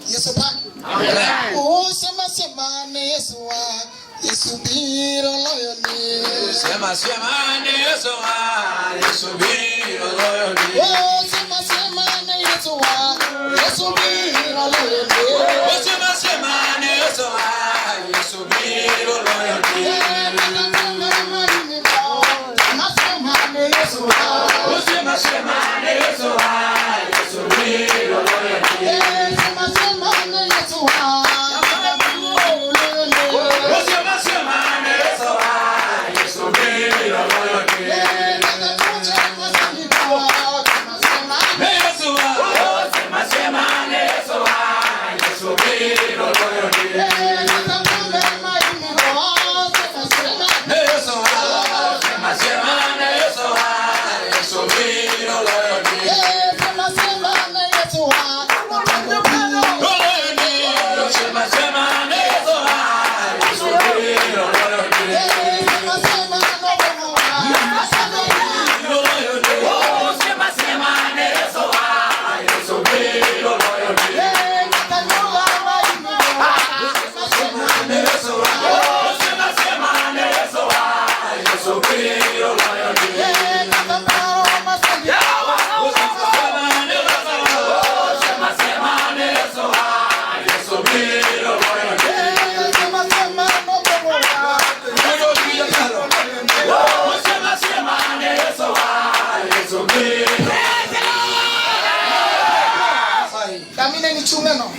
Yesu pa. Oh sema sema ne Yesu wa. Yesu biro loyoni. Sema sema ne Yesu wa. Yesu biro loyoni. Oh sema sema ne Yesu wa. Yesu biro loyoni. Oh sema sema ne Yesu wa. Yesu biro loyoni. Oh sema sema ne Yesu wa. Yesu biro loyoni.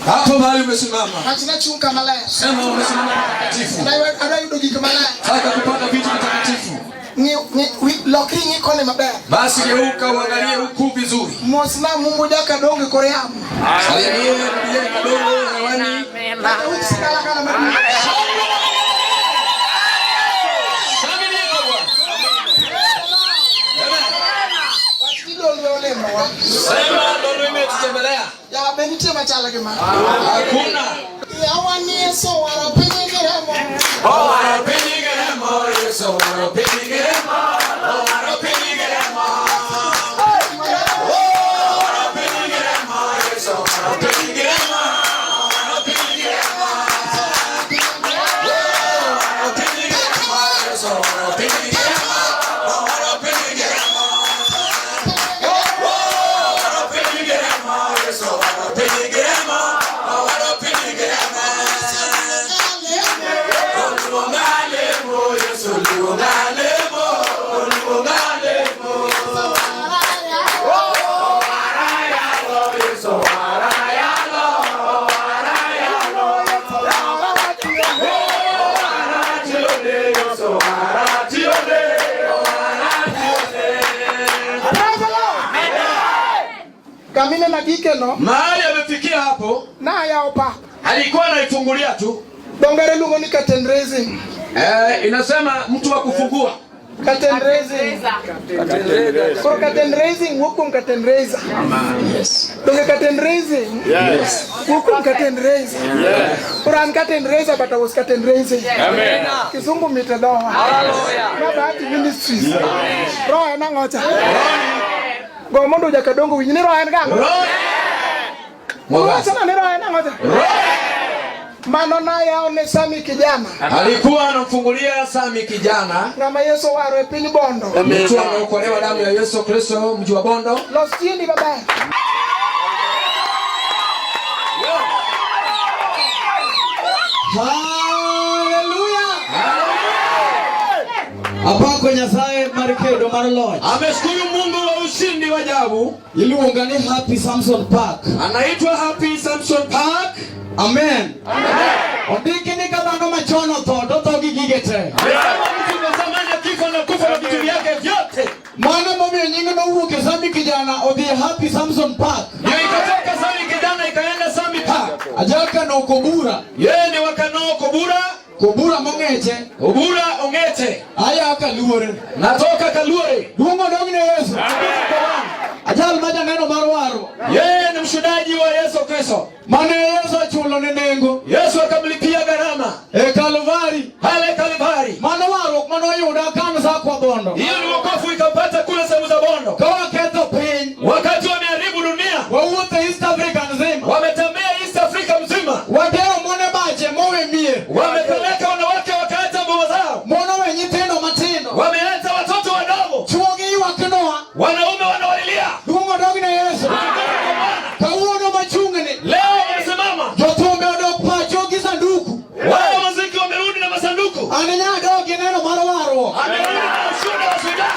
Hapo mahali umesimama. Nachina chunga malaya. Sema umesimama takatifu. Ana yudogi malaya. Taka kupata vitu vitakatifu. Ni lokri ni kone mabaya. Basi geuka uangalie huku vizuri. Mosna Mungu jaka donge Koreamu. Aliye ndiye kadongo hewani. Usikala kana mabaya. Sema ndio imetutembelea. Ya benite machala kema. Hakuna. Ya wani Yesu warapigeremo. Oh warapigeremo Yesu warapigeremo. Oh warapigeremo. Oh warapigeremo Yesu warapigeremo. Kamine na gikeno. Mahali amefikia hapo. Na yaopa. Alikuwa anaifungulia tu. Dongere lungo ni curtain raising. Inasema mtu wa kufungua. Curtain raising. For curtain raising, hukum curtain raiser. Yes. Donge curtain raising. Yes. Hukum curtain raiser. Yes. Quran curtain raiser, but I was curtain raising. Amen. Kizungu mitadoa. Hallelujah. Mabati ministries. Roho na ngoja. Gomondo jakadongo winyine roho anga. Roho sana ni roho na ngoja. Mano na yao ne Sami kijana. Alikuwa anamfungulia Sami kijana. Ngama Yesu waro epini Bondo. Mtu anaokolewa damu ya Yesu Kristo mji wa Bondo. Lostini baba. Hallelujah. Hapa kwenye sae marikedo maroloj. Ameshukuru Mungu wa ushindi wa ajabu. Iluonga ni Happy Samson Park. Anaitwa Happy Samson Park. Amen. Ondiki ni kabano machono to gigete. Mtu kifo na kufa na vitu vyake vyote. Mwana mami nyingi na uvuke Sami kijana odi Happy Samson Park. Ndio ikatoka Sami kijana ikaenda Sami Park. Ajaka na ukobura. Yeye ni wakanao Kobura. Kobura mongeche. Kobura ongete. Aya akaluore. Natoka Kaluore. Dungo dongne Yesu. Ajal maja neno marwaro. Yeye ni mshuhudaji wa Yesu Kristo. Maana Yesu achulo nenengo. Yesu akamlipia gharama. Kalvari. Hale Kalvari. Maana waro mano yuda kanisa kwa Bondo. Hiyo ni wokovu ikapata kule sehemu za Bondo. Kawa keto pain. Wakati wameharibu dunia. Wauote East Africa nzima. Wametembea East Africa wadeo mone baje mowe mie wamepeleka wanawake wakaacha boma zao, mono wenye tendo matendo wameacha watoto wadogo, chuogi wakinoa wanaume wanawalilia dungo dogi na Yesu kauno machungani. Leo wamesimama jotumbe odokpa jogi sanduku wao waziki wamerudi na masanduku, anenya dogi neno marwaro amerudi na ushuhuda wa shujaa.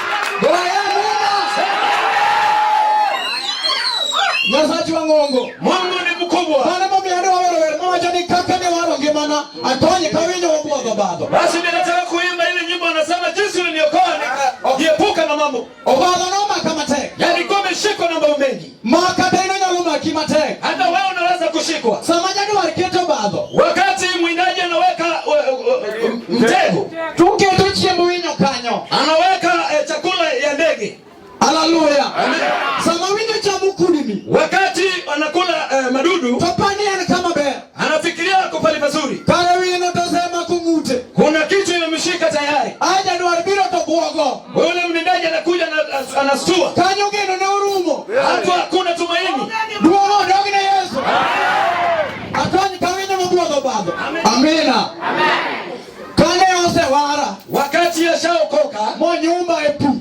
Nyasachi wa ngongo Mungu ni mkubwa. Bana mami ado wewe mama jani kaka ni waro ngimana atonye kawinyo mbogo bado. Basi ninataka kuimba ile nyimbo anasema jinsi uliniokoa nikiepuka na mambo. Obado noma kama tek. Yaani kwa umeshikwa na mambo mengi. Maka tena nyaluma kima tek. Hata wewe unaweza kushikwa. Samajani wariketo bado. Wakati mwindaji anaweka mtego, tuketo chiembo winyo kanyo. anaweka chakula ya ndege. Haleluya. Amen. Sama winyo cha mukudimi. Wakati anakula madudu, topani yana kama be. anafikiria kupali pazuri. Kale wino tosema kungute. Kuna kitu imemshika tayari. Aja ndo arbiro to buogo. Yule mwindaji anakuja na anastua. Kanyo geno ne urumo. Hata hakuna tumaini. Buogo dogi na Yesu. Atonye kawinyo mbogo bado. Amina. Amen. Kane ose wara. Wakati yashaokoka, Mo nyumba epu.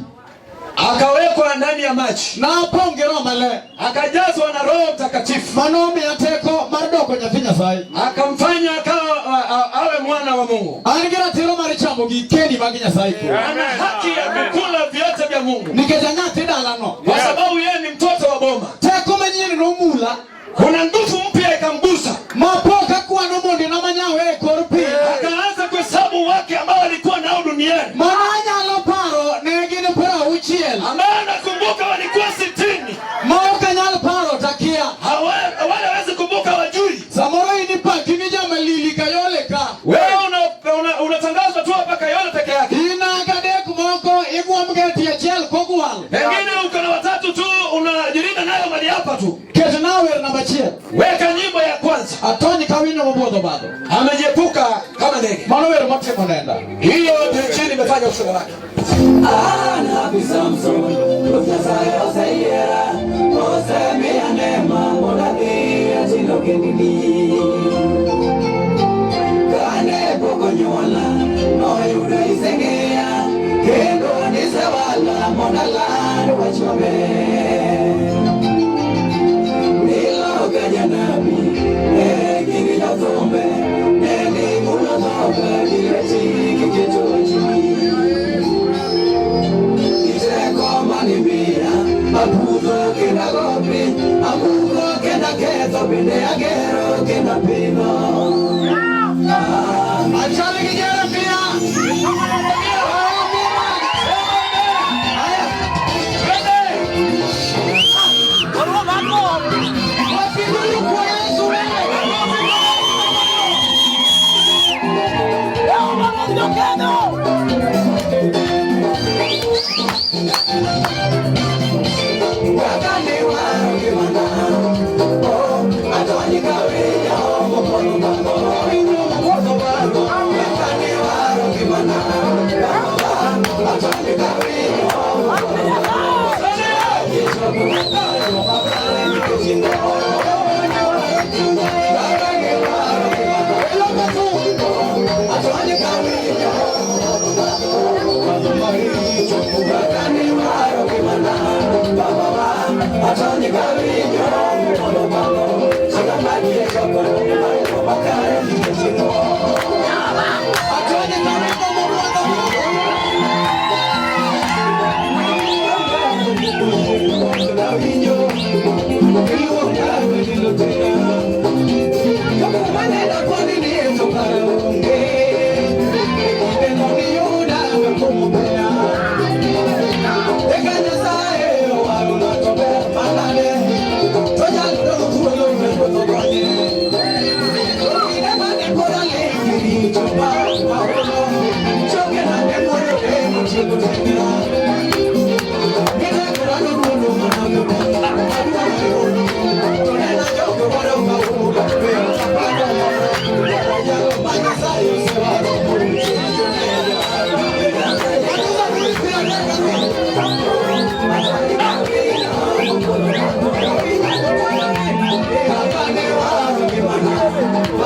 akawekwa ndani ya maji, Na pongero male. akajazwa na Roho Mtakatifu, Manomi ateko mardoko nyafinya sai. akamfanya akawa awe mwana wa Mungu. Aligira tiro marichamo gikeni maginya sai. Ana haki ya kukula vyote vya Mungu Nikeza nyati dalano. kwa sababu yeye ni mtoto wa boma. Teko menyini no mula. Kuna nguvu mpya ikamgusa, Mapoka kuwa no mundi na manyawe korpi. akaanza kuhesabu wake ambao alikuwa nao duniani, Mananya aloparo negine pera uchiel. ambaye anakumbuka walikuwa 60. Maoka nyal paro takia. Wale hawezi kumbuka, wajui. Samoro inipa kinija malili kayole ka. Wewe unatangazwa tu hapa Kayole peke yake. Ina kadek moko igwa mgeti ya chel kokuwal. Pengine uko na watatu tu unajirinda nayo mali hapa tu. Ketenawer na bachie. Weka nyimbo ya kwanza. Atonyi kawinyo mbogo bado. Amejepuka kama ndege. Manower mote monenda. Hiyo ndio chini imefanya ushuhuda wake. Achale kijana pia. Oh,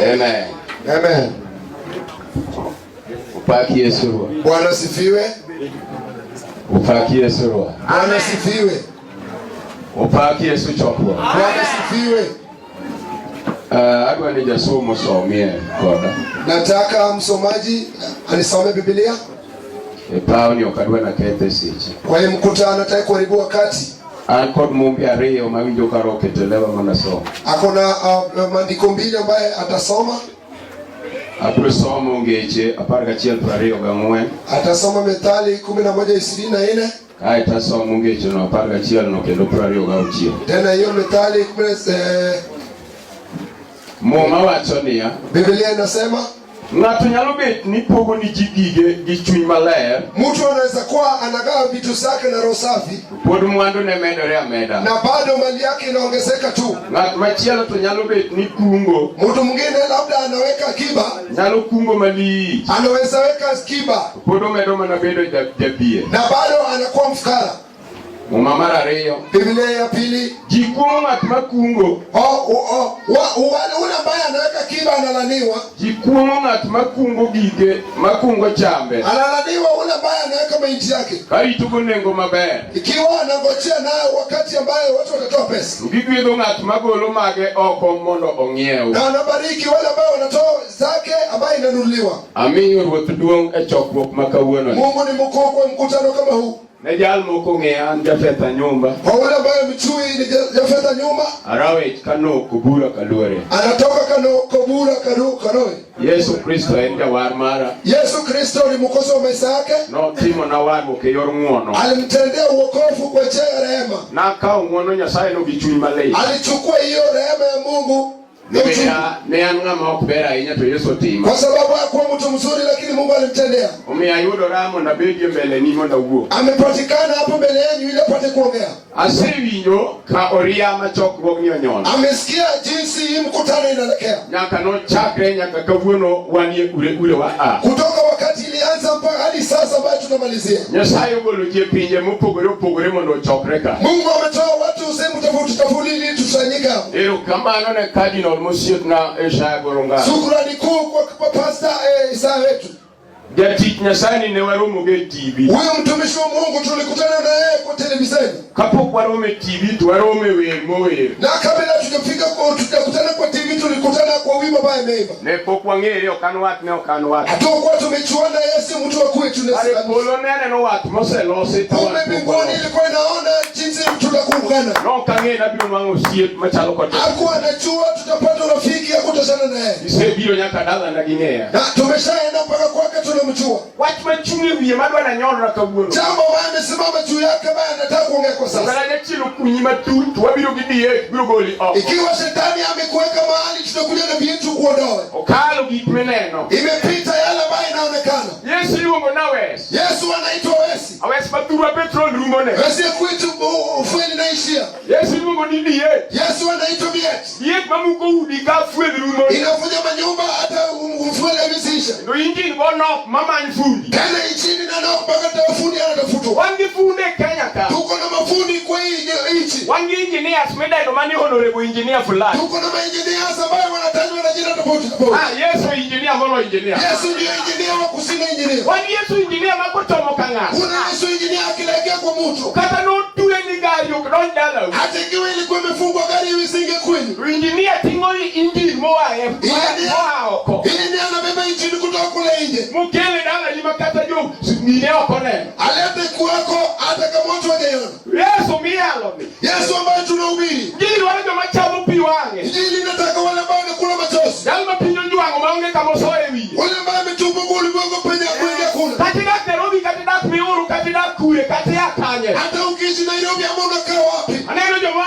Amen. Amen. Upaki Yesu. Bwana sifiwe. Upaki Yesu. Bwana sifiwe. Upaki Yesu chokwa. Bwana sifiwe. Adwa nija somo somie koda. Nataka msomaji anisome Biblia. Pao ni okadwa na kete sichi. Kwa hiyo mkutano nataka kuharibu wakati. Kod mumbi ariyo mawinjo karoke telewa manasoma. Akona maandiko mbili ambaye atasoma. Apro somo ngeche aparga chiel prariyo gangwen. Atasoma Methali 11:24. Kai tasomo ngeche no aparga chiel no kendo prariyo gauchiel. Tena hiyo Methali Moma wacho niya, Biblia inasema ng'ato nyalo bet ni pogo ni jigige gi chuny maler. Mtu anaweza kuwa anagawa vitu zake na roho safi, Pod mwandu ne medore ameda. na bado mali yake inaongezeka tu. Ng'at machielo to nyalo bet ni kungo. Mtu mwingine labda anaweka akiba, Nyalo kungo mali. anaweza weka akiba Pod omedo mana bedo jabie. na bado anakuwa mfukara. Moma mar ariyo, Biblia ya pili, jikungo ng'at makungo. ule ambaye anaweka akiba analaniwa. Jikungo ng'at makungo gige, makungo chambe. Analaniwa ule ambaye anaweka mahindi yake, Karitugo nengo maber. ikiwa anangojea nayo wakati ambaye watu watatoa pesa, Gigwedho ng'at magolo mage oko mondo ong'iew. na anabariki wale ambao wanatoa zake ambaye inanunuliwa. Amiyo Ruoth duong' e chokruok ma kawuono. Mungu ni mkuu kwa mkutano kama huu. Ne jal moko ng'eya an jafetha nyumba. Kwa wale ambaye mchui ni jafedha nyuma, Arawech kano kubura kaluore. anatoka kobura kanoe. Yesu Kristo en jawar mara. Yesu Kristo ni mwokozi wa maisha yake. Notimo na warruok e yor ng'uono. Alimtendea uokovu kwa njia ya rehema. Nakawo ng'uono Nyasaye no gi chuny maler. Alichukua hiyo rehema ya Mungu Ne an ng'ama ok ber ahinya to Yesu otimo. kwa sababu hakuwa mtu mzuri, lakini Mungu alimtendea. Omiyo ayudora mondo abedie mbeleni mondo awuo. Amepatikana hapo mbele yenu ili apate kuongea. Asewinjo ka oriama chokruogni onyono. Amesikia jinsi hii mkutano inaelekea. Nyaka nochakre nyaka kawuono wanie ure wa a. Kutoka wakati ilianza mpaka hadi sasa ambayo tunamalizia. Nyasaye ogolo ji e pinje mopogore opogore mondo ochokre ka. Mungu ametoa watu sehemu tofauti tofauti ili tusanyika. Erokamano ne Cardinal Mosietna Isaya Goronga. Shukrani kuu kwa Pastor Isaya wetu. Jatich Nyasaye ne waromo ge TV. Huyo mtumishi wa Mungu tulikutana na yeye kwa televisheni. Kapok waromo e TV to waromo e wer mower. Na kabla tujakutana kwa TV tulikutana kwa wimbo ambaye ameimba. Ne pok wang'ere ok an wat ne ok an wat. Hatukuwa tumechuana Yesu mtu wa kwetu na Ale polo nene no wat moselosi to kumbe mbinguni ilikuwa inaona jinsi tutakuungana. No kang'e na biro mango osiep machalo kod. Hakuwa anajua tutapata rafiki ya kutoshana naye. Isebiro nyaka dala na ging'eya. Na tumeshaenda mpaka kwake tunamjua. Wach machung' e wiye madwa na nyonra kawuono. Jambo ambaye amesimama juu yake ambaye anataka kuongea kwa sasa. Ngala nyachilo kunyi matut wabiro gi diek biro goli oko. Ikiwa shetani amekuweka mahali tutakuja na vitu kuondoa. Okalo gik mineno. Imepita yale ambayo inaonekana. Yesu iluongo na Wes. Yesu anaitwa Wesi. Awes mathurwa petrol rumone. Wesi kwetu ufweni naishia. Yesu iluongo ni diek. Yesu anaitwa Biet. Diek mamuko udi ka fuel rumone. Inavuja manyumba hata ufweni amesisha. No injin go nok mamany fundi. Tena injini na nok mpaka tafundi anatafutwa. Wangi funde Kenya ka. Tuko na mafundi kwa hii nchi. Wangi engineers medaido mani honorable engineer fulani. Tuko na maengineers ambao wanatajwa na jina tofauti tofauti. Yesu engineer molo engineer. Yesu ndio engineer wa kusini engineer. Wangi Yesu engineer makotomo kanga. Kuna Yesu engineer akilegea kwa mtu. Kata no tuwe ni gari ukidon dala. Hata ikiwa ilikuwa imefungwa gari hivi singe kweli. Engineer tingo injin moa oko. Hii ni anabeba gine okone alete kwako hata kama watu hawajaona. Yesu mialo ni Yesu ambaye tunahubiri Injili wale joma chamu pi wange Injili inataka wale ambao wanakula machozi, dalma pinyo njuango maonge kama soe wi wale ambao wametubu ulimwengu penye kuingia kuna. katika Nairobi katika Miuru katika kule katika Kanye Hata ukiishi Nairobi ama unakaa wapi, aneno joma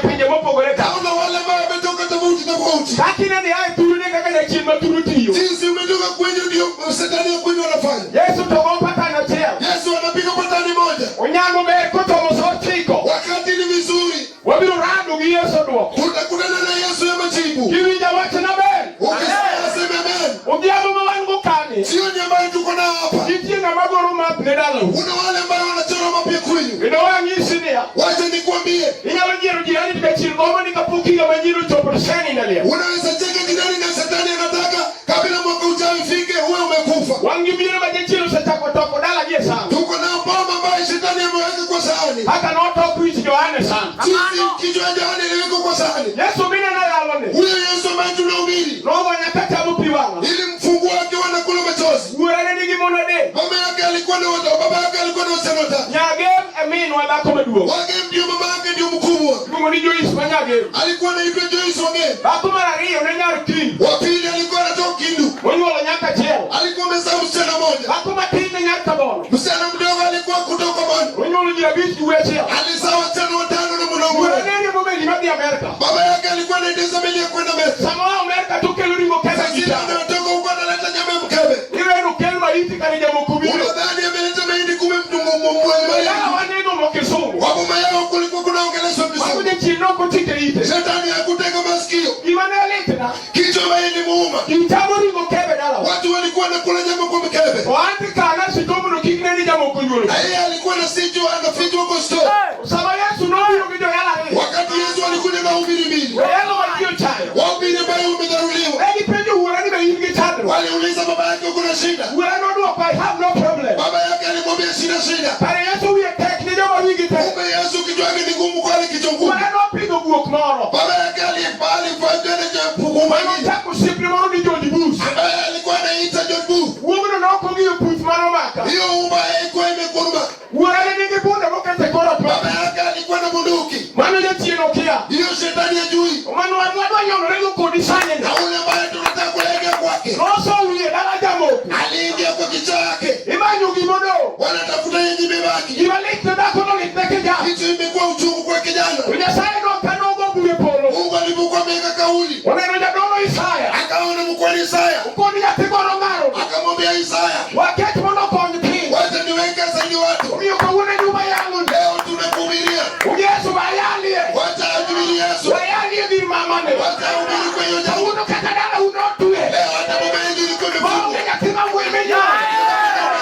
pinye mopogore ka hauna wale ambao wametoka tofauti. lakini ni hai turune kaka chimba turutio Jinsi umetoka kwenye ndio shetani kwenye wanafanya. Yesu togopa kana cheo Yesu anapiga patani moja. onyango be ko tomo sotiko Wakati ni vizuri wabiru randu gi Yesu do utakutana na Yesu ya majibu. kiwi jawacha na ben Ukisema amen, obiamo mawango kani sio ni ambayo tuko nao hapa. kitinga magoro map ne dalo Kuna wale ambao wanachora mapya kwenyu. ino wangisi dia Wacha nikwambie, inyalo jiro jirani tikachiri goma nikapukiga majiro choperseni nalia unaweza cheka jirani na shetani anataka kabla mwaka ujao ifike uwe umekufa. wangibire majiro satako toko dala gie sana Tuko na bomba ambayo shetani ameweka kwa sahani. hata no toku ichi Yohane sana Sisi kichwa cha Yohane iliweka kwa sahani. Yesu mina na yalone Huyo Yesu ambaye tunahubiri, roho nyakata mupi wanga ili mfungu wake wanakula machozi. urane nigi monade Mama yake alikuwa na watoto, baba yake alikuwa na wasichana watatu. nyagem emin wa bako meduo Wake ndio mama yake ndio mkubwa. mungu ni Joyce manyagem Alikuwa anaitwa Joyce Wangeni. bako marario ne nyar kin Wa pili alikuwa anatoka Kindu. wonyolo nyaka cheo Alikuwa amezaa msichana mmoja. bako matine nyar tabono Msichana mdogo alikuwa kutoka Bani. wonyolo jira bichi uwecheo Alizaa wasichana watano na mwanaume. urane ni mumeli madi Amerika Baba yake alikuwa anaenda Zambia kwenda Amerika. Samoa Amerika tukeluringo kesa Sasa kita anatoka huko analeta nyama ya mkebe. ile no kelma iti kanija mukubiri Unadhani ameleta mahindi kumbe mtu mwema. yala waneno mokesungu Kwa mama yao kulikuwa kunaongeleshwa vizuri. wakuje chinoko tike ite Shetani hakutega masikio. imanelitena Kichwa mahindi muuma. Itamuringo kebe dala Watu walikuwa wanakula nyama kwa mkebe. wanti kana sitomuno kikneni jamo kunjulu Na yeye alikuwa na sicho anafichwa kwa store. Sama Yesu no yogijo yala ni Wakati Yesu alikuja na ubiri mbili. yalo wajio chayo Wahubiri ambao umedharauliwa. egi penjo urani be yingi chadro Waliuliza baba yake kuna shida. urani no do I have no problem Baba yake alimwambia shida. kare Yesu wiye tekni jamo yingi tek Kumbe Yesu kichwa chake ni ngumu kwa kichwa ngumu. urani no pigo guok moro Baba yake alipali kwa jana cha puguma wano hii. taku sipri moro ni George Bush Ambaye alikuwa anaita John Booth. wogono no kongi yo put mano maka Hiyo umba haikuwa imekuruma. urani ningi bunda mokete kora pa Baba yake alikuwa na bunduki. mano ya chino kia Hiyo shetani hajui. mano wadwa nyono rego kodisanye Na ule ambaye tunataka kulegea kwake. roso wiye dala jamo Aliingia kwa kichwa yake. imanyu gimodo Wanatafuta yenye imebaki. ibalite dako no litekeja Kitu imekuwa uchungu kwa kijana. ujasaye no kanogo bure polo Mungu alipokuwa ameweka kauli. waneno jadono Isaya Akaona mkwani Isaya. ukoni ya tigoro ngaro Akamwambia Isaya. wakati mono konyi pi Wacha niweke zaidi watu. umiyo kawune nyuma yangu Leo tunakuhubiria. Yesu bayalie Wacha ajili Yesu. bayalie di mamane Wacha ubiri kwa hiyo jambo. uno katadala unotue Leo hata baba yangu ilikuwa bonge imefungwa. katima mwemenya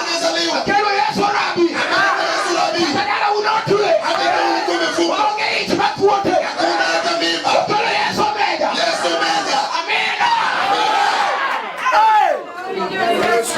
Amezaliwa. kero Yesu rabi Yesu rabi. katadala unotue Hata kama ulikuwa umefungwa. bonge itibakuote Hakuna hata mimba. kero Yesu mega Yesu meza. amena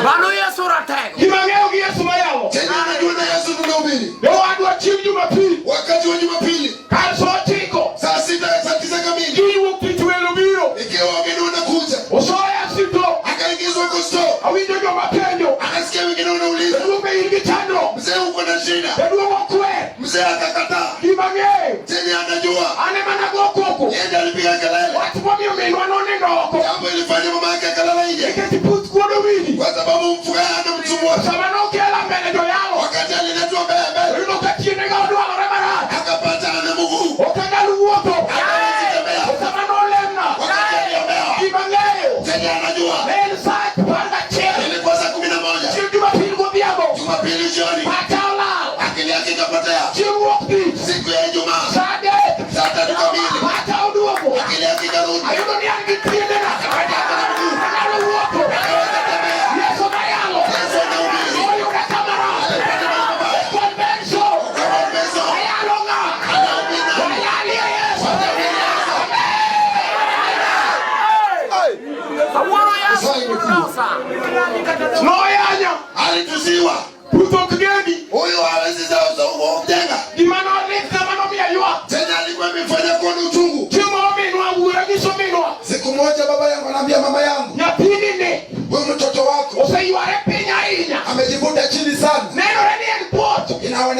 Bano Yesu ratego. imangeo gi Yesu mayalo Tena unajua na Yesu tunahubiri. yo adwa chiu Jumapili Wakati wa Jumapili. kalso tiko Saa 9 kamili. kiwu kitwelo biro Ikiwa wageni wanakuja. osoya sito Akaingizwa kwa store. awinjo Jumapili Akasikia wengine wanauliza. Dume irgi chando Mzee uko na shida. Dume wakwe Mzee akakataa. Imangeo Tena anajua. ane mana gokoko Yeye ndiye alipiga kelele. watu mami umenwa none ndoko Jambo ilifanya mama yake akalala nje. iketi put kuodo wili Kwa sababu mfugana anamsumbua. samano kela mbele do yalo Wakati aliletwa mbele. rino katiene ga odwa remara Akapata ana mguu. okagalu woto Akatembea. samano lemna Wakati aliombewa. Imangeo Tena anajua. el sa panga chela Ilikuwa saa 11. chiu Jumapili go biabo Jumapili jioni. patala Akili yake ikapotea. chiu wokti Siku ya Ijumaa. sade Saa 3 kamili. pata uduogo Akili yake ikarudi. ayuno ni angi tiendena kagalu woto Yesu mayalo Yesu anahubiri. oyo kakamara Alipata mambo mabaya. konbenso Kama mbezo. ayalo nga Anahubiri. ayali Yesu Aworo Yesu rosa. noyanya Alitusiwa. putok gedi Huyu hawezi za ujenga. dimano lifta mano miya yua Tena alikuwa amefanya kuona uchungu. chimo minwa ura giso minwa Siku moja baba yangu anaambia mama yangu, nyapini ne wewe mtoto wako ose yuare pinya inya amejivuta chini sana. ne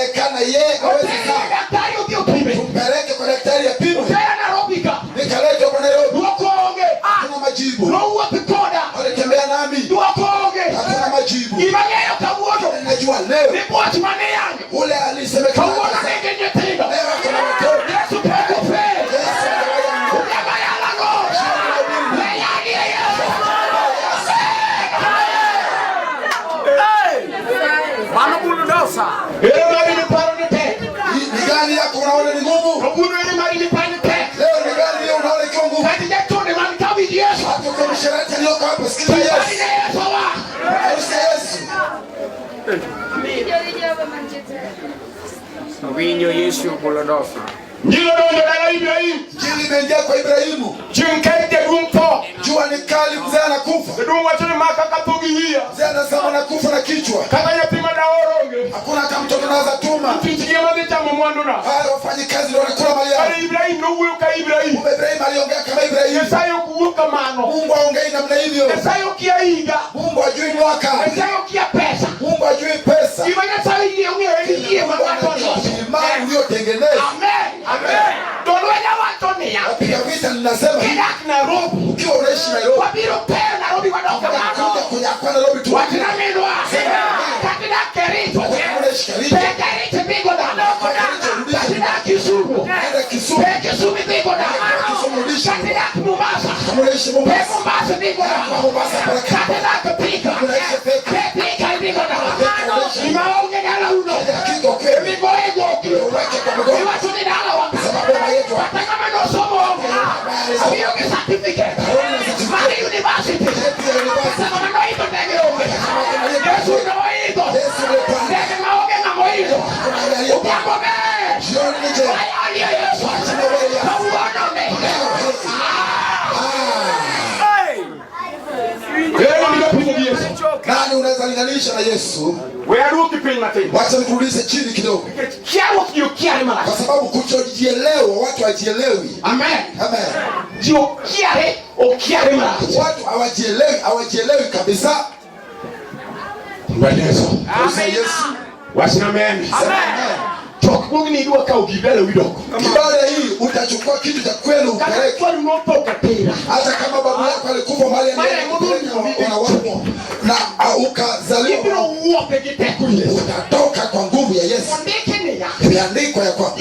anaonekana yeye hawezi sana. Daktari upime. Tumpeleke kwa daktari apime. Utaya Nairobi ka. Nikalete kwa Nairobi. Duokonge. Hakuna majibu. Roho pikoda. Alitembea nami. Duokonge. Hakuna majibu. Imangeyo kabuoto. Najua leo. Report mane yangu. Ule alisemekana. Kabuoto nenge nyetinga. Leo kuna watoto. Yesu peko fe. Yesu anawayangu. Uyabaya lago. Leyani Yesu. Mano bulldozer. Mari ni paro ni te. Ni gani yako unaona ni ngumu? Kabuoto ni mari ni paro ni te. Leo ni gani yako unaona ni ngumu? Kati yetu ni mari kabi Yesu. Hapo kwa msharati aliyoko hapa sikiliza Yesu. Yesu wa. Yesu. Winyo Yesu bulldozer. Ndilo ndio dala Ibrahim. Jili imeingia kwa Ibrahimu. Chinkete rumpo. Jua ni kali, mzee anakufa. Ndunga chini maka katugilia. Mzee anasema anakufa na kichwa. Kaka yapima na oronge. Hakuna hata mtoto anaweza tuma. Tutikie mazicha mumwandu na. Wale wafanyikazi ndio wanakula mali yao. Ali Ibrahim ndio huyo ka Ibrahim. Ibrahimu aliongea kama Ibrahimu. Yesayo kuuka mano. Mungu aongei namna hivyo. Yesayo kiaiga. Mungu ajui mwaka. Yesayo kia pesa. Mungu ajui pesa. Imanya sayo yeye mwanatono. Imani uliotengeneza. Amen. Amen. Dolwenya watonia. Wapiga vita ninasema Kidak na robo. ukiwa unaishi Nairobi. Wabiro peo na robi wadogo Kuja kwenye kwa Nairobi tu. Watina minwa. Katina kerito. Unaishi karibu. Pekerito bigo na. Katina Kisumu. Nenda Kisumu. Kisumu bigo na. Kisumu rudisha. Katina Mombasa. Unaishi Mombasa. Mombasa bigo na. Mombasa baraka. Katina Kapika. Unaishi Peka. Peka bigo na. Imaonge na uno. Kiko kweli. Bigo ego. Uweke kwa mgongo. Iwatu ni dala wa. Sababu mama yetu hapa. Hata kama no somo. Abiyo ke certificate. Mali university. Sasa kama no ito ndege onge. Yesu no ito. Yesu ni Bwana. Ndege maonge na moizo. Ukiambo me. Jioni ni je. Ayali ya Yesu. Kauona me. Nani unaweza linganisha na Yesu? Wacha nikuulize chini kidogo. Kwa sababu kutojielewa watu hawajielewi. Amen. Amen. Watu hawajielewi kabisa. Bwana Yesu. Yesu. Amen. Mungu ni duka ukibele widoko. Kibale hii utachukua kitu cha kweli upeleke. Kwa unotoka tena. Hata kama babu yako alikufa mahali anaenda na ukazaliwa. Ibiro uope kiteko Yesu. Utatoka kwa nguvu ya Yesu. Imeandikwa ya kwamba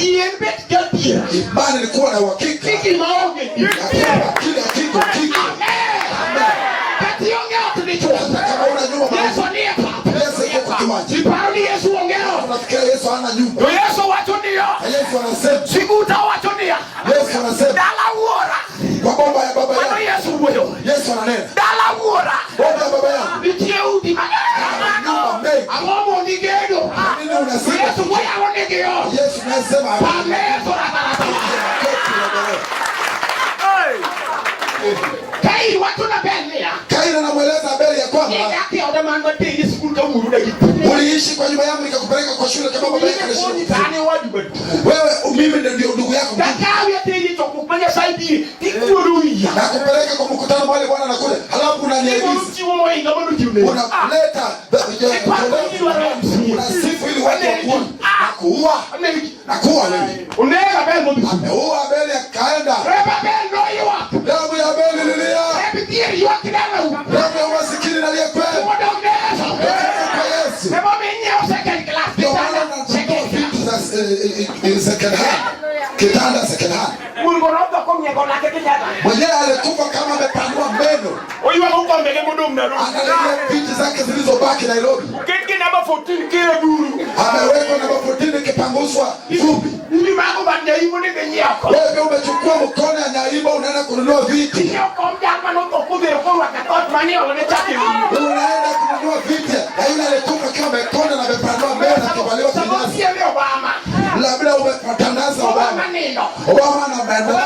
imani ilikuwa na uhakika. Kiki maonge. Kila kiko. Kati ongea tulicho. Kama una nyumba Yesu ni hapa. Yesu yuko kwa kiwanja. Iparudi Yesu ongea. Unafikiri Yesu hana nyumba? Yesu watu ndio. Yesu anasema. Sikuta watu ndio. Yesu anasema. Dala uora. Kwa bomba ya baba yako. Yesu wewe. Yesu ananena. Dala uora. Bomba ya baba yako. Nitie udi Nyumba mengi. Amomo nigedo. Nini unasema? Yesu wewe aonegeo. Yesu anasema. Amen. Kai watu na Biblia. Kaini anamweleza Abeli ya kwamba uliishi kwa nyumba yangu nikakupeleka kwa shule kama baba yako alishinda. Wewe mimi ndio ndugu yako. Na kupeleka kwa mkutano mahali Bwana anakuja. Halafu unaniagiza. Unaleta unasifu ili watu wakuone. Na kuua wewe. Ameua Abeli akaenda. Damu ya Abeli lilia. Damu ya umasikini inalia kweli. Kwa Yesu. Second hand. Kitanda second hand. Mwenyewe alikufa kama amepanua meno. Angalia picha zake zilizobaki Nairobi. Amewekwa namba 14 ikipanguzwa fupi. Wewe umechukua mkono ya Nyaiba unaenda kununua viti. Unaenda kununua viti. Na yule alikufa kama amekonda na amepanua meno akivaliwa kinyasa. Labda umepatandaza Obama. Obama na maendeleo.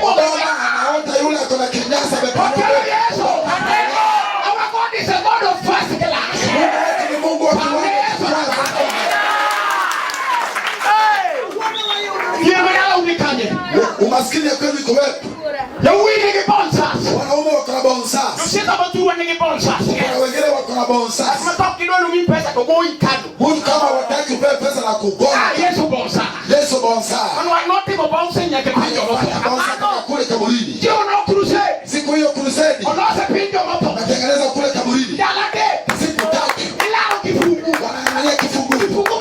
Obama anaota yule akona kinyasa amepanua meno. Mungu wa kiwango. Umaskini ya kweli iko wetu. Wanaume wako na bonsas. wengine wako na bonsasi. Huyu kama wataki upewe pesa na kugonga. Yesu bonsa. Kule kaburini. Siku hiyo crusade. Natengeneza kule kaburini. Siku tatu. Wanaangalia kifunguo. Kifunguo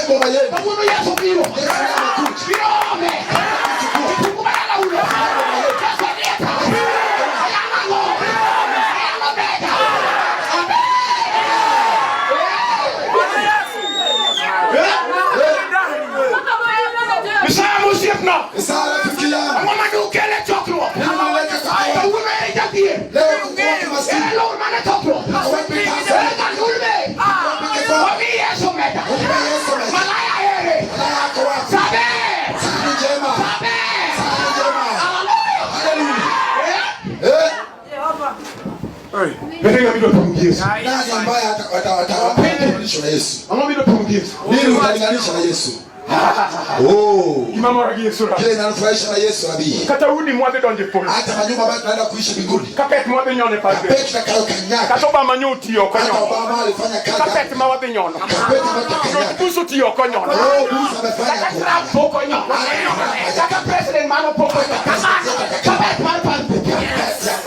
baba yetu. Nani ambaye atawalinganisha na Yesu? Nini utalinganisha na Yesu? Kile inanifurahisha na Yesu nabii. Hata manyumba ambayo tunaenda kuishi mbinguni. Kapeti takayo kanyaga. Hata Obama alifanya kazi. Kapeti amefanya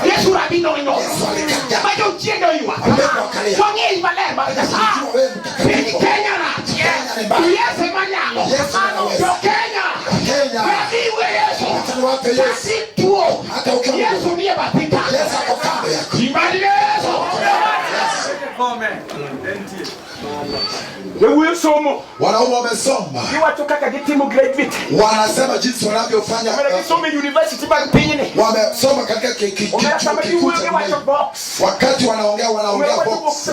Yesu rabi no. Majo chiendo iwa. Songi ibalema. Kenya na. Yesu manyalo. Kenya. Yesu. Yesu ni batita. Yesu akokando yako. Ibali Yesu. Amen. Wanaume wamesoma. Wanasema jinsi wanavyofanya. Wamesoma katika wakati wanaongea box.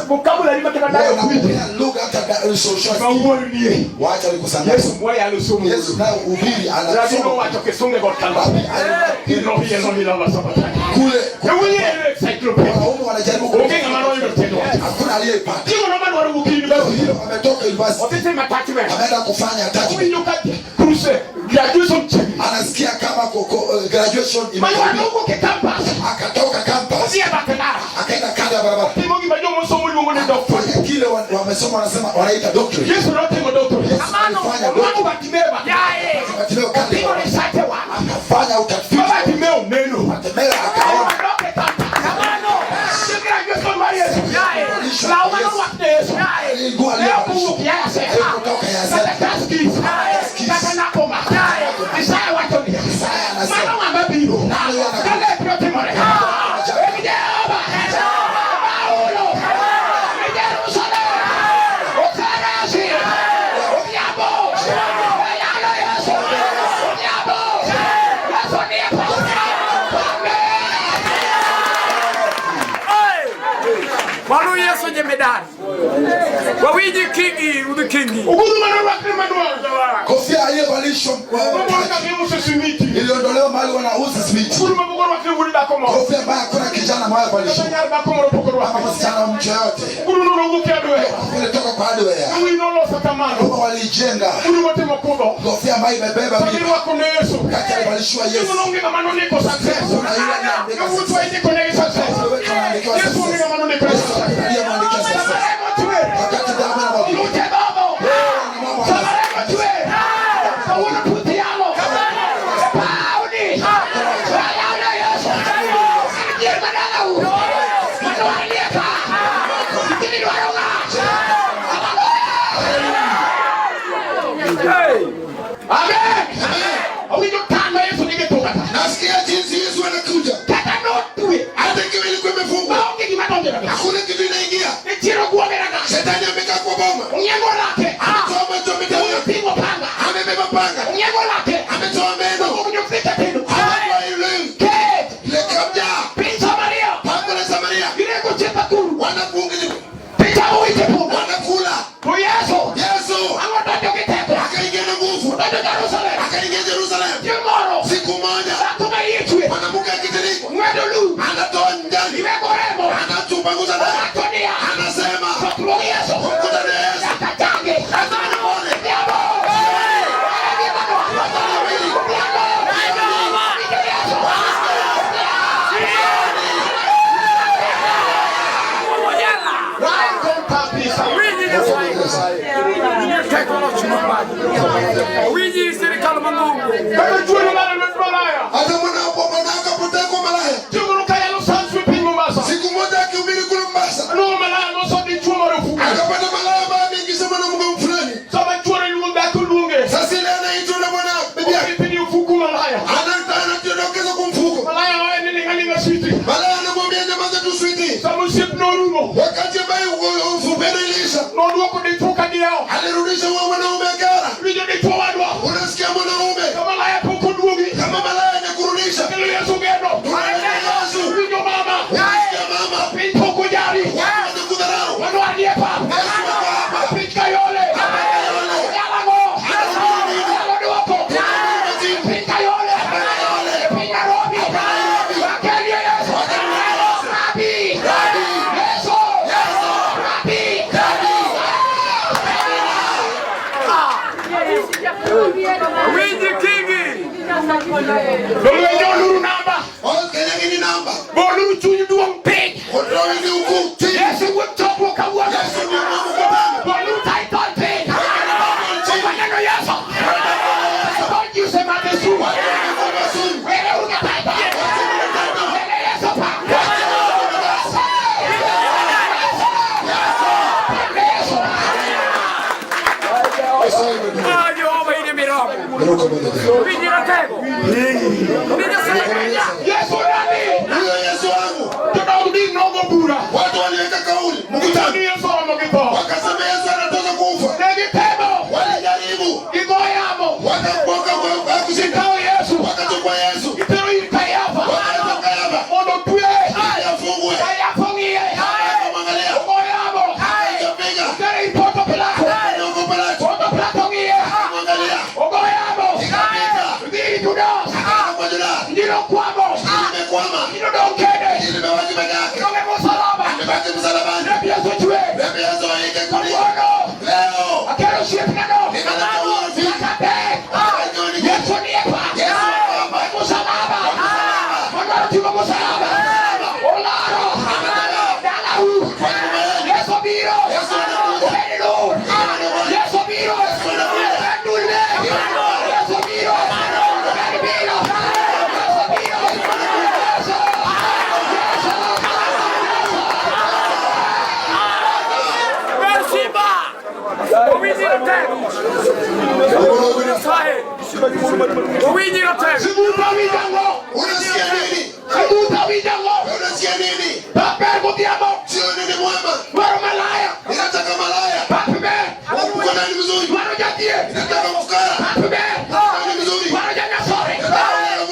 Wanaongea lugha hata social. Wacha walikusanya. Yesu naye uhubiri anasoma. Kule wanaume wanajaribu hakuna aliyepata. Ametoka university. Ameenda kufanya attachment. Anasikia kama graduation imekaribia. Akatoka campus. Akaenda kando ya barabara. Kile wamesoma wanasema wanaita doctorate. Yesu anafanya doctorate. Akafanya utafiti. Akaona. Walu Yesu jemedari. Wawiji kingi udi kingi. Kofia aliyevalishwa iliondolewa mahali wanauza simiti. Kofia ambayo hakuna kijana mahali valishwa. Kama msichana mtu yote. Ilitoka kwa hardware. Kama walijenga. Kofia ambayo imebeba mimi. Kati alivalishwa Yesu. Yesu nasikia jinsi Yesu anakuja. Hata kama ilikuwa imefungwa. Hakuna kitu inaingia. Shetani amekaa kwa boma. Amebeba panga. Ametoa meno. Pango la Samaria. Wanakula. Yesu. Akaingia na nguvu. Akaingia Jerusalem. Siku moja. Mwanamke akitirika. Anatoa ndani. Anatupanguza ndani. Anasema. Mkuta na Yesu. Wiji serikali Mungu. Kama chuo ni malaya. Hata mwana akapotea kwa malaya. Tukuruka ya Lusansu pingu Mombasa. Siku moja akihubiri kule Mombasa. No malaya no so di chuo marufu. Akapata malaya ambaye ameingiza mwanamke fulani. Sasa chuo ni lunga kulunge. Sasa ile anaitwa na mwana bibi yake. Pini ufuku malaya. Anatokeza kumfuko. Malaya wewe nini ngalinga switi. Malaya anamwambia nyamaza tu switi. Samu sip no rumo. Wakati ambaye ufupenda ilisha. No duko di tuka diao. Alirudisha mwanaume akara. Video di tuwa wadwa. Unasikia mwanaume. Kama malaya puku dugi. Kama malaya anakurudisha. Kilo Yesu gendo. Yesu. Video mama. Unasikia mama. Pinto kujari. Wanakudharau. Wanwadie pa. Yesu hapa. Pinka yole. Yalago. Yalo duoko. Pinka yole. Pinka robi. Wakeli Yesu. Rabi. Yesu. Rabi. Wiji kingi. Lolo nuru namba. Kenya gini namba. Bolu chuyu duong pig. Kodro ini huku. Yesu wutopo kawa. Yesu ni Mungu kwa Bolu title pig. Maneno Yesu. Don't you say matesu. Wewe unataka. Wewe Yesu pa. Ayo baini mirabu. Wiji ratego. Wiji serikali. Yesu nani? Huyo Yesu wangu. Tunaudi nogo bura. Watu waliweka kauli. Mkutano Yesu amekipa. Wakasema Yesu anataka kufa. Negi tebo. Walijaribu. Igoyamo. Wakapoka kwa kushika. Sikao Yesu. Wakachukua Yesu. Itero ikayafa. Wakatoka hapa. Odo tuwe. Afungwe. Ayafongie. Mwangalia. Ogoyamo. Akapiga. Kere ipoto plato. Ndio palato. Odo plato ngie. Mwangalia. Ogoyamo. Ikapita. Ndiri judo. Kwa jula. Ndiro kwamo. Nimekwama. Ndiro donkede. Nimebaki peke yake. Ndiro musalaba. Nimebaki msalabani. Nebi Yesu tuwe. Bebe Yesu aike kuni. Odo. Leo. Akero shipnado. Nimeleta uafi. Nakabe. Yesu ni epa. Yesu hapa. Musalaba. Magaro tigo musalaba. Olaro. Dalahu. Yesu biro. Yesu anakuja. Benilo. Yesu biro. Bendule. Yesu biro. Benibiro. Yesu biro. Bershiba. Wiji ratego. Sahe. Wiji ratego. Sibuta wijango. Unasikia nini? Sibuta wijango. Unasikia nini? Paper kutiamo. Sio nini mwema. Waro malaya. Ninataka malaya. Paper. Uko ndani vizuri. Waro jatie. Ninataka mfukara. Paper. Ndani vizuri. Waro janyasore.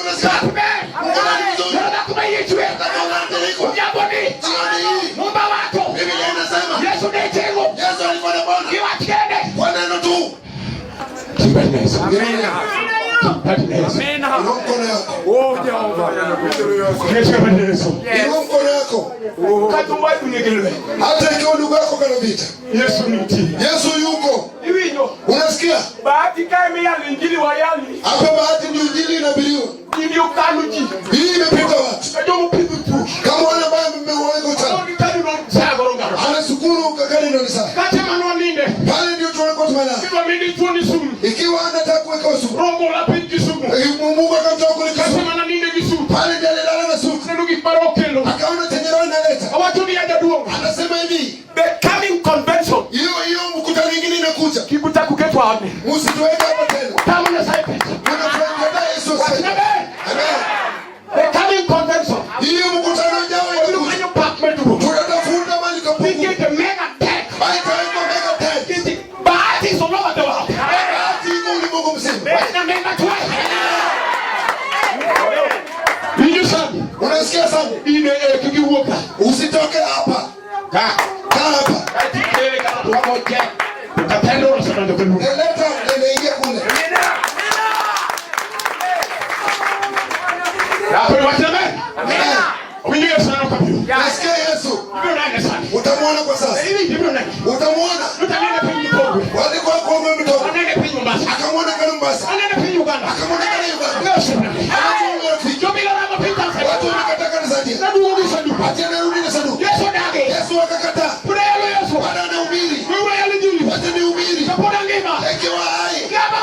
Unasikia? Paper. Uko ndani vizuri. Nataka kumayechwe. Nataka unaangaliko. Ujamboni. Jioni hii. Mumba wako. Biblia inasema. Yesu ni chengo. Yesu alikuwa na Bwana. Kiwatende. Kwa neno tu. Amina. Inua mkono yako. Oh Jehova. Inua mkono yako. Hata ikiwa ndugu yako kana vita. Yesu ni mtii. Yesu yuko. Iwinyo. Unasikia? Bahati kama ya injili wa yali. Hapa bahati ndio injili inahubiriwa. Ndio kanuji. Hii imepita watu. Ndio mpigo tu. Kama wale ambao mmeuaga utani. Ndio tani ndo sagoronga. Anasukuru kakani ndio sana. Kati manwa ninde. Pale ndio tunakuwa tumelala. Kiwa mimi tu ni sumu. Ikiwa anataka kuweka usumu. Rogo la pinki sumu. Mungu akamtoa kule Kati kisumu. manwa ninde kisumu. Pale ndio alilala na sumu. Ndio kiparokelo. Akaona chenye roho inaleta. Watu ni aja duongo. Anasema hivi. The coming convention. Hiyo mkutano mwingine inakuja. Kibuta kuketwa hapo. Msituweke hapo tena. Tamu na saipet. Tunakwenda Yesu sasa. Amen. Amen. The coming convention. Hiyo mkutano ujao inakuja. Ndio parkment tu. Tunatafuta mali kapungu. We get the mega tech. Baita iko mega tent. Bahati is all over the world. Bahati iko ulimwengu mzima. Na mega tu. Ndio sana. Unasikia sana? Ile kikiuoka. Usitoke hapa. Kaa hapa. Ile kama tunamoja. Tukatendo na sana ndio. Leta inaingia kule. Hapo ni waseme? Amina. Wingie sana kwa hiyo. Nasikia Yesu. Ndio nani sana. Utamwona kwa sasa. Hivi ndio nani. Utamwona. Utaenda penye Kongo. Walikuwa kwa mtoto. Anaenda penye Mombasa. Akamwona kana Mombasa. Anaenda penye Uganda. Akamwona kana Uganda. Ndio sana. Akamwona rafiki. Ndio bila rama pita sana. Watu wakataka nisaidia. Na dugu sanduku. Ati anarudi na sanduku. Yesu ndage. Yesu akakataa. Kuna yale Yesu. Bwana anahubiri. Wewe yale juli. Ati nihubiri. Kapona ngima. Ikiwa hai. Gabo.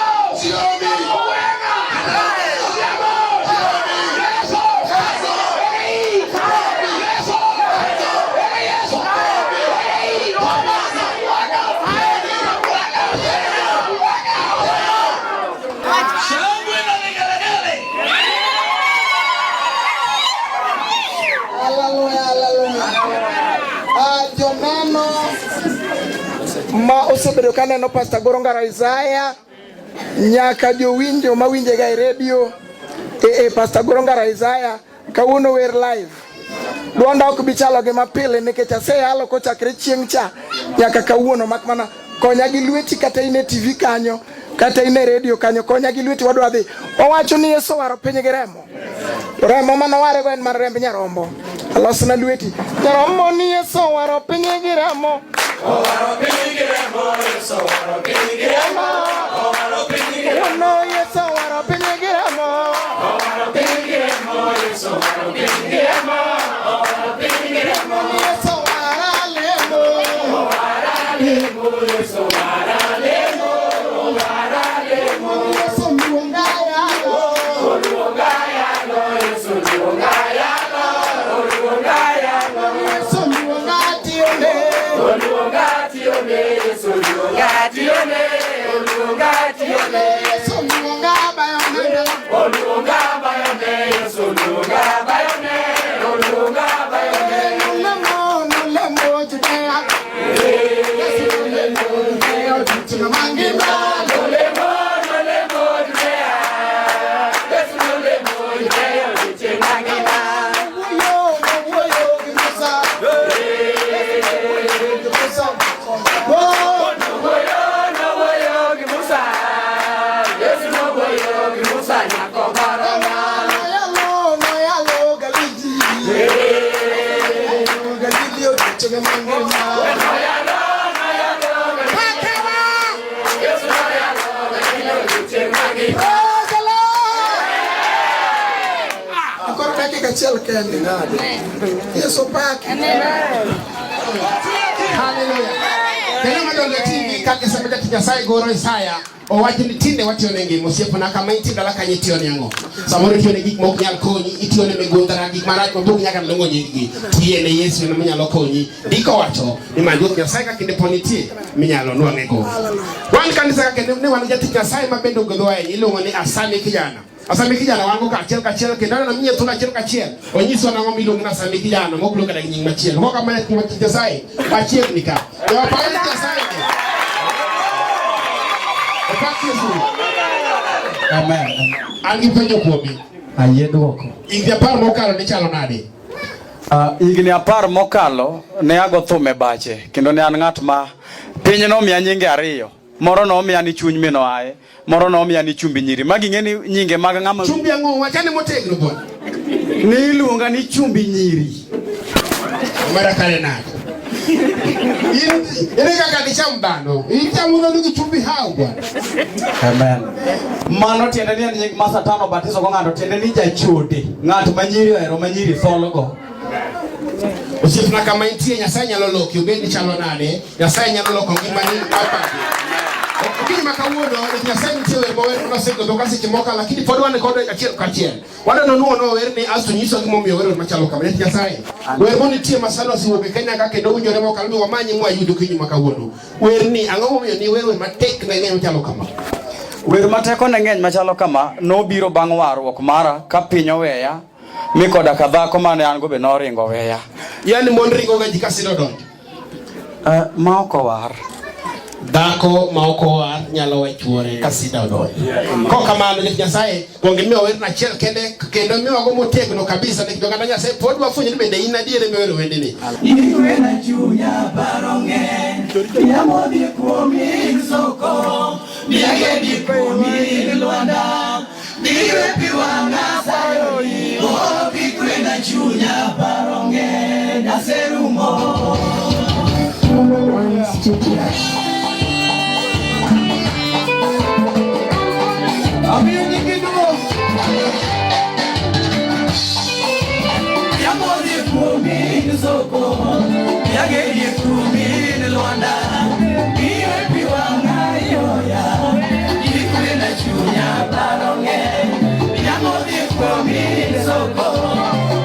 bedo kaneno Pastor Gorongara Isaiah nyaka jowinjo mawinje ga radio Pastor Gorongara Isaiah kawuono wer live. Duonda ok bichalo gi mapile nikech aseyalo kochakre chieng' cha nyaka kawuono mak mana konya gi lweti kata ine TV kanyo kata ine radio kanyo konya gi lweti wadwa dhi. Owacho ni Yesu waro piny gi remo. Remo manoware go en mar remb nyarombo. Alosna lweti. Nyarombo ni Yesu waro piny gi remo. Waro piny gi remo, Yesu waro piny gi remo. Waro piny gi remo. No Yesu waro piny gi remo. Waro piny gi remo, Yesu waro piny gi remo. Waro piny gi remo. Yesu waro lemo. Waro lemo, Yesu waro lemo. Waro lemo. Yesu luonga yalo. Luonga yalo, Yesu luonga yalo. Luonga yalo. Yesu luonga tione. Luonga tione, Yesu luonga tione. Luonga tione. Yesu luonga bayone. Luonga bayone, Yesu luonga bayone. Luonga bayone. Nulemo Judea. Yesu nulemo Judea. Tina mangima. Nulemo Judea. Yesu nulemo Judea. Tina mangima. Woyo gimusa. Woyo gimusa. Yesu woyo gimusa nyako barama. Noyalo Galili. Galili tina mangima. Achiel kende ngade. Yesu pak. Hallelujah. Kaya madongo TV kake sabika Nyasaye goro Isaya owacho ni tinde watione ngimo siepona kama intinda la kanye tione yango. Samoro tione gik mok nyal konyi, itione megondara gik marach mabug nyaka longo nyigi. Tiene Yesu na manyalo konyi. Diko wacho ni manjuk Nyasaye ka kinde ponitie minyalo nuange go. Wan kanisa ka kende ne wan jati Nyasaye mabendo godhoe iluongo ni Asami kijana. Asami kijana wangu kachiel kendo na minye tuna kachiel onyiso na ngomi luongo na Asami kijana mok luongo na nying machiel ko kama ni Nyasaye achiel nika yo pale Nyasaye Amen. Angi penjo kuomi Ayie duoko. Igni 10 mokalo ne chalo nade? Igni 10 mokalo ne ago thum e bache kendo ne an ng'at ma piny nomiya nyinge 2. Moro nomiya ni chuny mino aye, moro nomiya ni chumbi nyiri. Magi ng'eni nyinge mag ng'ama chumbi ang'o wachane motegno bon. Ni iluonga ni chumbi nyiri. Mara kale nade? Ine kaka dicham dhano. Ichamu dhano gi chumbi hao bwana. Amen. Mano tiende ni en nying ma Satan obatiso go ng'ato tiende ni jachode. Ng'at ma nyiri ohero ma nyiri tholo go. Osiepna kama intie Nyasaye nyalo loki obendi chalo nade? Nyasaye nyalo loko ngimani apadi. Kini makawuono Nyasaye nitie wer mower no sego do kasi kimoka lakini pod wan kod achiel kachiel. Wadano nuono wer ni asto nyiso gimo miyo wer machalo kama Nyasaye. Wer moni tie masalo siwoke Kenya ka kendo unjore mokalo mi wamanyi mwa yudo kinyi makawuono. Wer ni ang'o momiyo ni wer matek na ng'eny machalo kama. Wer mateko ne ng'eny machalo kama nobiro bang' warruok mara ka piny oweya mi koda ka dhako mane an go be noringo weya. Yani mon ringo ga jikasido donjo. Ma ok owar. Dhako ma ok owar nyalo we chuore kasida donjo. Ko kamano ni Nyasaye onge miyo wer na chiel kendo miyo go motegno kabisa ne kidonga Nyasaye pod wafunyo ni bende in adiere miyo wende ni. Iwe na chunya baronge ya modi kuomi soko niage di kuomi Luanda niwe piwanga sayo o bikwe na chunya baronge na serumo. Ya modi kuomi soko niage di kuomi Luanda niwe piwanga yoya bikwe na chunya baronge ya modi kuomi soko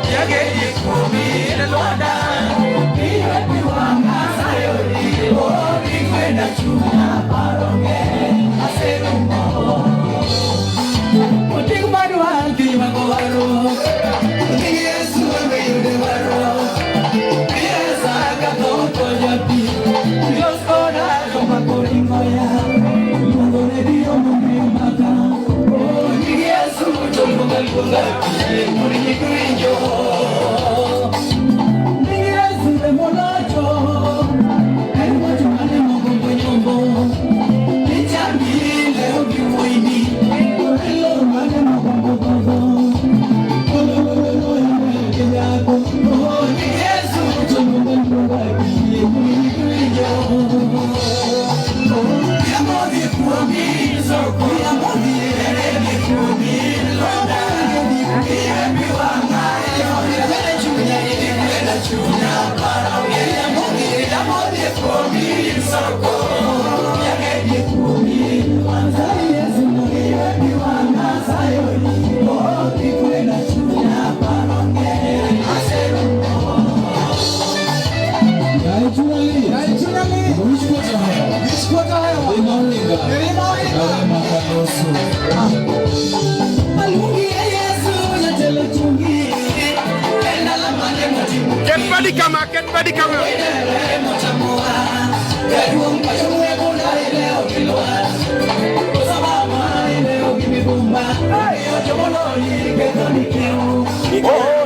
niage di kuomi Luanda niwe piwanga sayo o bikwe na chunya baronge aserumo. Get ready, come on. Oh,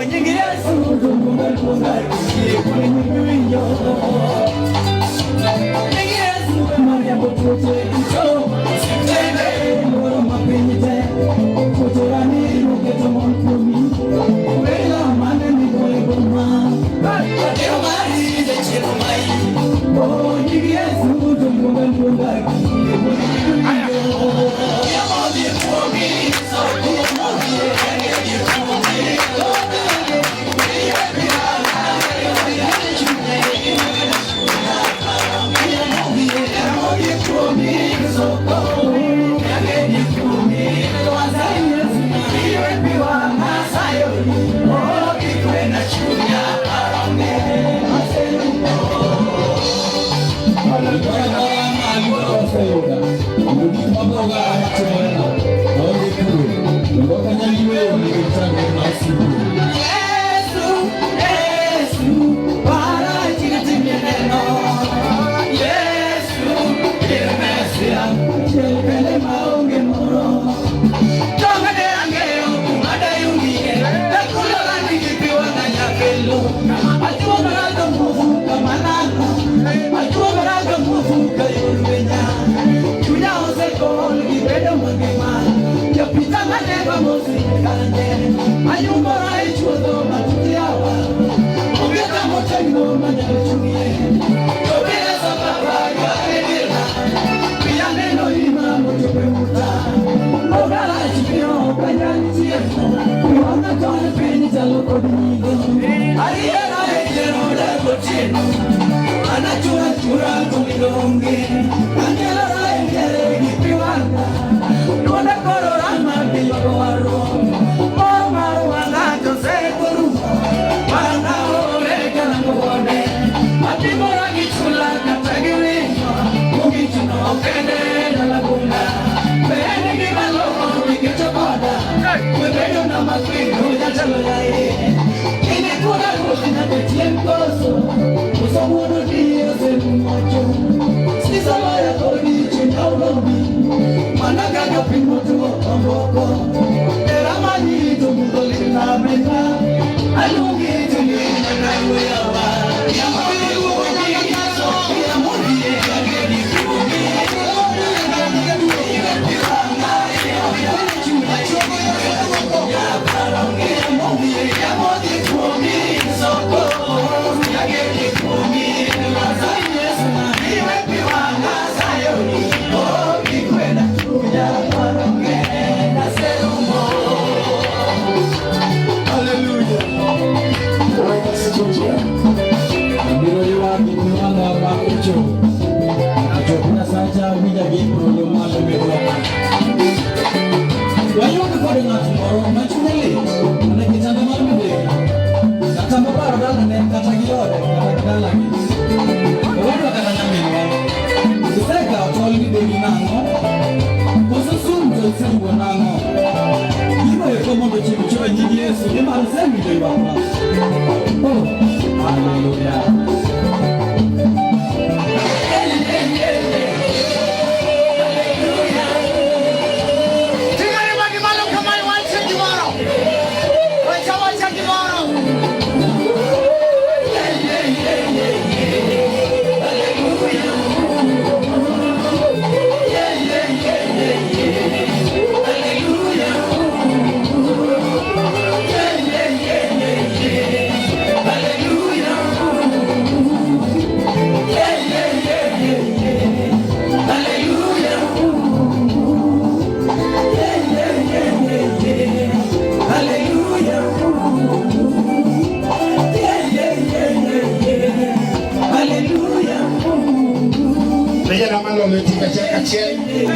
Everybody, come on, one, two, tomorrow.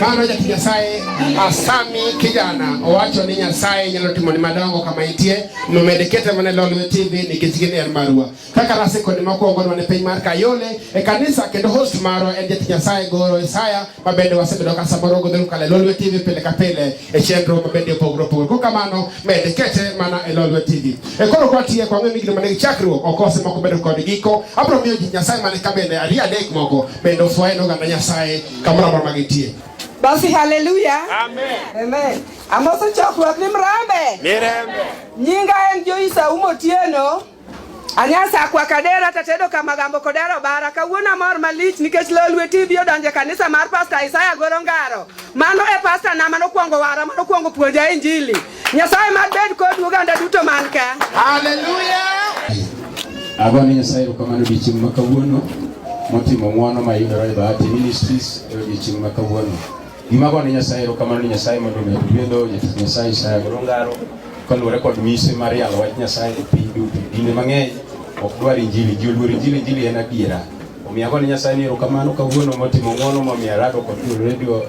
Mano jati Nyasaye asami kijana owacho ni Nyasaye nyalo timo ni madongo kama itie no medekete mane Lolwe TV ni kichigini en marua kaka rasiko ni makuongo ni piny mar Kayole e kanisa kendo host maro en jati Nyasaye Goro Isaya mabende wasebedo ka samoro godhelu kale Lolwe TV pile ka pile e chenro mabende pogro koka mano medekete mana e Lolwe TV e koro kwa tie kwa ng'e migino mane chakruok okose moko bedo kod giko abro miyo jati Nyasaye mane kabende ari adek moko bendo fueno ganda Nyasaye kamoro magitie. Basi haleluya. Amen. Amoso chokruok ni mrambe. Nyinga en Joisa Umotieno. Anyasa kwa kadera tatedo kama gambo kodero bara kawuona mor malich nikech Lolwe TV odonje kanisa mar Pastor Isaya Goro Ngaro. Mano e pastor na mano kuongo wara mano kuongo puonja injili. Nyasaye mabed kod uganda duto manka. Haleluya. Agoni Nyasaye kamano bichim makawuono motimo ng'wono ma yudore e Bahati Ministries e bichim makawuono. Gimagoni Nyasaye kamano Nyasaye mondo med bedo Nyasaye Isaya Goro Ngaro kaluwore kod mise mar yalo wach Nyasaye e piny duto. Dinde mang'eny ok dwar injili, ji oluoro injili en adiera. Omiyo agoni Nyasaye ni erokamano kawuono motimo ng'wono momiyo rado kod radio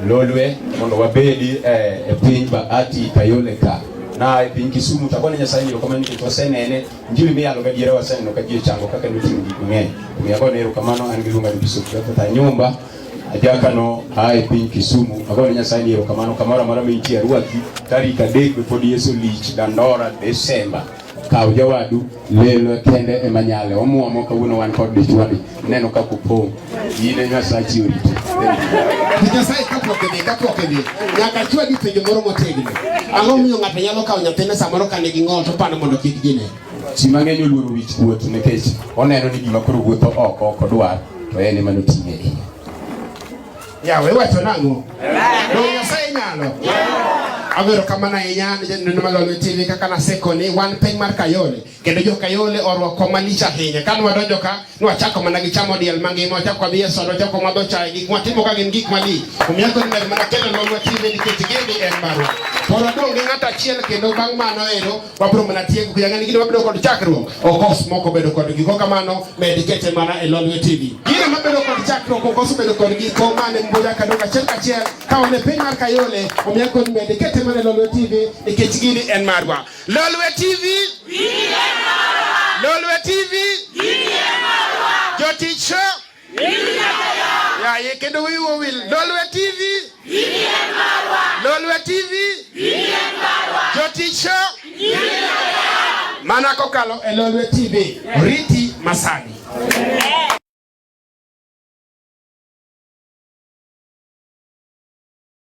Lolwe mondo wabedi e piny Bahati Kayole ka. Na e piny Kisumu tagoni Nyasaye ni erokamano nikech wasenene injili miyalo gadiera waseneno ka ji ochango kaka notimo gik mang'eny. Omiyo agoni erokamano an gi luonga ni Bishop Jafeth Nyumba ajakano e piny Kisumu. Agoni Nyasaye ni erokamano kamoro amora mintie arwaki tarik 3 pod Yesu lich Dandora Desemba. Kaw jawadu lelo kende e manyale omuomo kawuono wan kod dichwadi neno ka kupong yine Nyasaye chiorito. Nyasaye kapok edhi nyaka chwadi penjo moro motegno. Ang'o miyo ng'ato nyalo kawo nyathine samoro kane gi ng'ol to pano mondo kik gine? Ji mang'eny oluoro wich kuot nikech oneno ni gima koro wuotho oko ok odwar to en ema noting'e iye. Yawe wacho nang'o? Nyasaye nyalo. Agero kamana ahinya ne Lolwe TV kaka nasekoni wan piny mar Kayole kendo jo Kayole orwako malich ahinya ka nwadonjo ka nwachako mana gi chamo diel mangima wachako adhi e sodo wachako madho chaye gik mwatimo ka gin gik malich omiyo koni med mana kelo Lolwe TV nikech gini en marwa poro dong' gi ng'ato achiel kendo bang' mano ero wabro mana tiego kuyang'a ni gini wabedo kod chakruok okos moko bedo kod giko kamano med kete mana e Lolwe TV gino mabedo kod chakruok okoso bedo kod giko mane mboya kadonga achiel ka wane piny mar Kayole omiyo koni med kete mana Lolwe TV nikech gini en marwa. Lolwe TV gini en marwa. Lolwe TV gini en marwa. Joticho gini ya ye kendo wiwo wil. Lolwe TV gini en marwa. Lolwe TV gini en marwa. Joticho gini mana kokalo e Lolwe TV riti masani.